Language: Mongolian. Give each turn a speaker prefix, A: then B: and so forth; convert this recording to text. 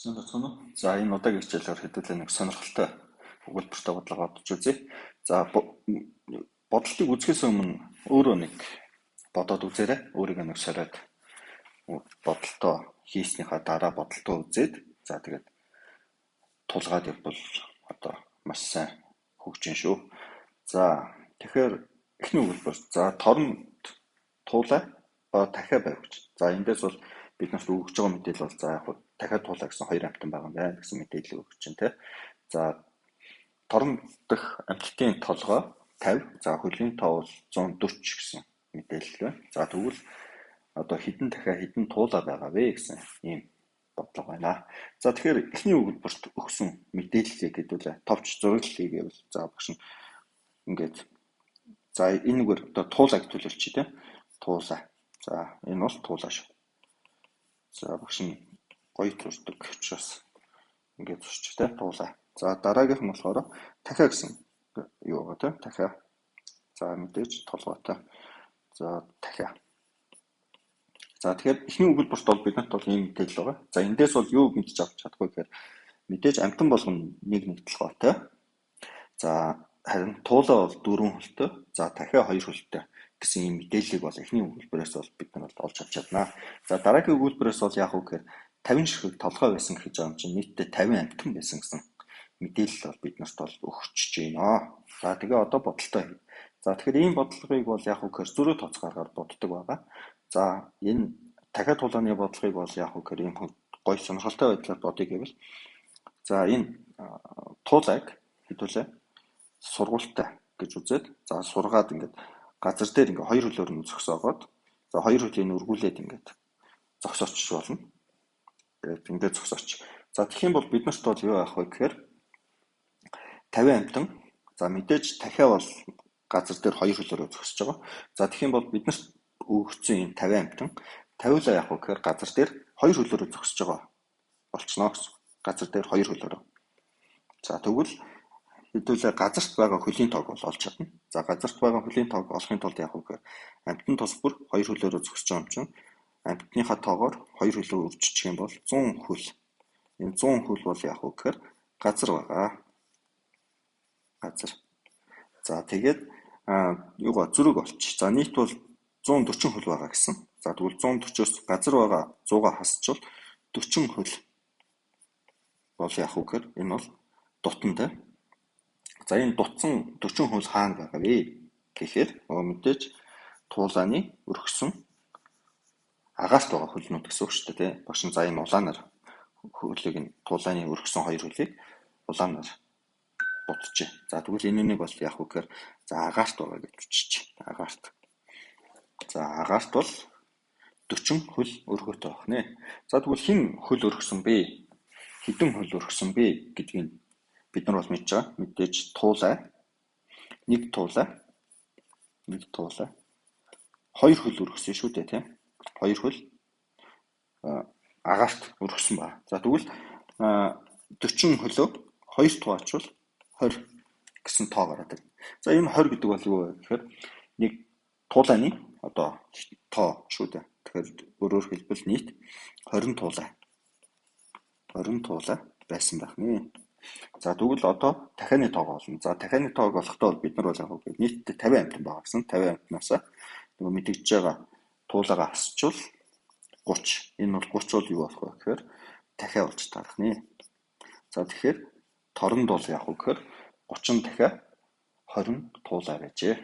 A: Сайн байна уу? За энэ удаагийн хичээлээр хэдүүлээ нэг сонирхолтой өгүүлбэртэй бодлого бодож үзье. За бодлогыг үзэхээс өмнө өөрөө нэг бодоод үзээрэй. Өөрийгөө нэг сориод бодолтоо хийснийхаа дараа бодолтоо үзээд за тэгээд тулгаад явбал одоо маш сайн хөгжин шүү. За тэгэхээр эхний өгүүлбэр за торонд туулаа ба дахиад байв гэж. За эндээс бол бид нарт өгж байгаа мэдээлэл бол за яг дахиад туулаа гэсэн хоёр амтан байгаа юм байна гэсэн мэдээлэл өгч чинь тий. За торон дэх амттын толгой 50, за хөлийн тоо бол 140 гэсэн мэдээлэл байна. За тэгвэл одоо хідэн дахиад хідэн туулаа байгаа вэ гэсэн ийм бодлого байна. За тэгэхээр эхний өгүүлбэрт өгсөн мэдээллийг хэдүүлээ товч зураглалыг гэвэл за багш нь ингээд за энэгээр одоо туулаа гэж төлөвлөж тий. Туулаа. За энэ бол туулаа шүү. За багш нь гоё зурдаг учраас ингээд зурч тий туулаа. За дараагийнх нь болохоор дахиад гэсэн юу байгаа тий дахиад. За мэдээж толгойтой. За дахиад. За тэгэхээр эхний өгүүлбэрт бол биднэрт бол ийм мэдээлэл байгаа. За эндээс бол юу мэдж авч чадахгүй гэхээр мэдээж амтан болгоно нэг толгойтой. За харин туулаа бол 4 хөлтэй. За дахиад 2 хөлтэй гэсэн ийм мэдээллийг бол эхний өгүүлбэрээс бол бид нар бол олж авч чаднаа. За дараагийн өгүүлбэрээс бол яг үг гэхээр 50 ширхэг толгой байсан гэж байгаа юм чинь нийтдээ 50 амтан байсан гэсэн мэдээлэл бол бид нарт бол өгч байна. За тэгээ одоо бодолтой. За тэгэхээр ийм бодлогыг бол яг үг гэхээр зөрүү тооц гаргаар боддог байгаа. За энэ дахиад тулааны бодлогыг бол яг үг гэхээр ийм гоё сонирхолтой байдлаар бодъё гэвэл за энэ туулайг хэдүүлээ сургуультай гэж үзээд за сургаад ингээд газар дээр ингээд хоёр хөлөөр нь зогсоогоод за хоёр хөлийг өргүүлээд ингээд зогсоочих болно. Тэгээд ингээд зогсооч. За тэгэх юм бол бид нарт бол юу авах вэ гэхээр 50 амтан за мэдээж дахиад бол газар дээр хоёр хөлөөрөө зогсож байгаа. За тэгэх юм бол бид нарт өгсөн энэ 50 амтан 50 л явах вэ гэхээр газар дээр хоёр хөлөөрөө зогсож байгаа болчихно гэсэн. Газар дээр хоёр хөлөөрөө. За тэгвэл хэдүүлээ газарт байгаа хөлийн тоог бол олж чадна. За газарт байгаа хөлийн тоог олохын тулд яг үгээр амтны тус бүр хоёр хөлөөрөө зогсож байгаа юм чинь амтныхаа тоогоор хоёр хөлөө өрччих юм бол 100 хөл. Энэ 100 хөл бол яг үгээр газар байгаа. Газар. За тэгээд юугаа зүрэг олчих. За нийт бол 140 хөл байгаа гэсэн. За тэгвэл 140-оос газар байгаа 100-аа хасчвал 40 хөл бол яг үгээр энэ бол дутантай. За энэ дутсан 40 хөл хаана байгаа вэ гэхээр мэдээж туулааны өргөсөн агаарт байгаа хөлнүүд гэсэн үг шүү дээ тий. Багш нь за энэ улаанаар хөлийг нь туулааны өргөсөн хоёр хөлийг улаанаар дутчих. За тэгвэл энэ нэг бол яг үгээр за агаарт байгаа гэж бичиж. Агаарт. За агаарт бол 40 хөл өргөөтэй байх нэ. За тэгвэл хэн хөл өргөсөн бэ? Хэдэн хөл өргөсөн бэ гэдгийг бид нар бол мэдж байгаа. Мэдээж туулай. Нэг туулай. Хоёр хөл өргөсөн шүү дээ тийм. Хоёр хөл агаарт өргөсөн ба. За тэгвэл 40 хөлөө хоёр тугаачвал 20 гэсэн тоо гараад байна. За энэ 20 гэдэг бол юу вэ гэхээр нэг туулааны одоо тоо шүү дээ. Тэгэхээр өөрөөр хэлбэл нийт 20 туулай. 20 туулай байсан байх нэ. За тэгвэл одоо дахианы тоог олно. За дахианы тоог олохдоо бид нар бол яг нийтдээ 50 амтан байгаа гэсэн. 50 амтнаас нөгөө мэдэгдэж байгаа туулаагаа хасчвал 30. Энэ бол 30 бол юу болох вэ гэхээр дахиад болж тарах нэ. За тэгэхээр торонд бол яг гэхээр 30 дахиад 20 туулаа байжээ.